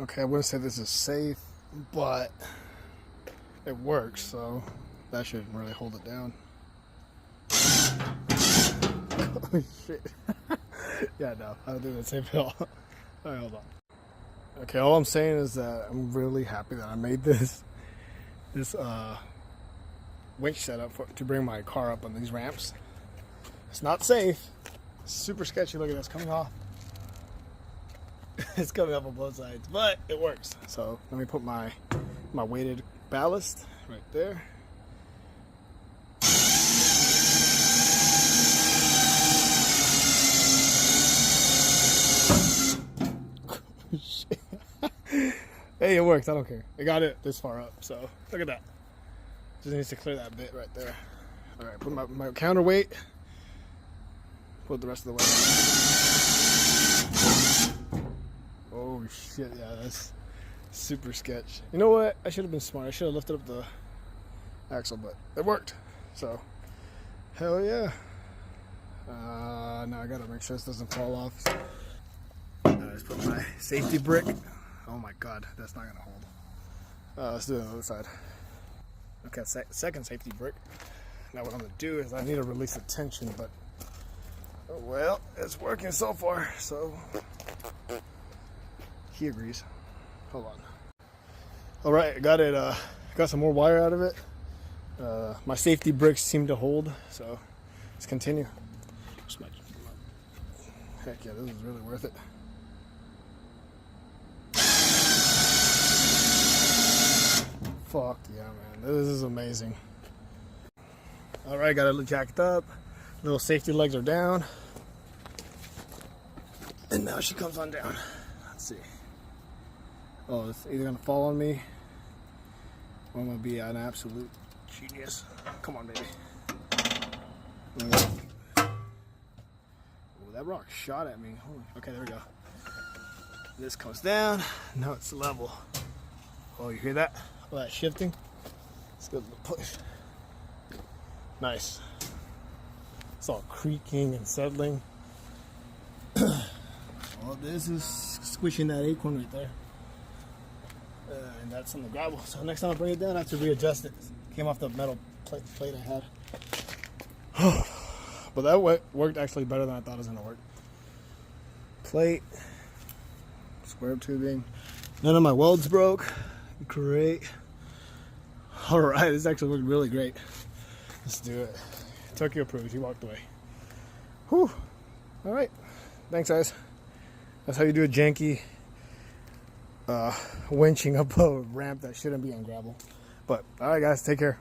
Okay, I wouldn't say this is safe, but it works, so that should really hold it down. Oh shit. Yeah, no, I don't think that's safe at all. Alright, hold on. Okay, all I'm saying is that I'm really happy that I made this winch setup to bring my car up on these ramps. It's not safe. It's super sketchy. Look at this coming off. It's coming up on both sides, but it works. So let me put my weighted ballast right there. Hey, it works. I don't care. I got it this far up, so look at that. Just needs to clear that bit right there. All right, put my counterweight. Put the rest of the weight. Oh shit! Yeah, that's super sketch. You know what? I should have been smart. I should have lifted up the axle, but it worked. So, hell yeah. Now I gotta make sure this doesn't fall off. Let's put my safety brick. Oh my god, that's not gonna hold. Let's do it on the other side. Okay, second safety brick. Now what I'm gonna do is I need to release the tension, but oh well, it's working so far. So he agrees. Hold on. All right, I got it. Got some more wire out of it. My safety bricks seem to hold, so let's continue. Heck yeah, this is really worth it. Fuck yeah, man. This is amazing. Alright, got it jacked up. Little safety legs are down. And now she comes on down. Let's see. Oh, it's either going to fall on me or I'm going to be an absolute genius. Come on, baby. Oh, that rock shot at me. Holy, okay, there we go. This comes down. Now it's level. Oh, you hear that? All that shifting. Let's go to the push. Nice. It's all creaking and settling. Well, this is squishing that acorn right there. And that's on the gravel. So next time I bring it down, I have to readjust it. Came off the metal plate I had. But that worked actually better than I thought it was going to work. Plate. Square tubing. None of my welds broke. Great. Alright, this actually worked really great. Let's do it. Tokyo approved. He walked away. Whew. Alright. Thanks, guys. That's how you do a janky winching up a ramp that shouldn't be on gravel. But, alright, guys. Take care.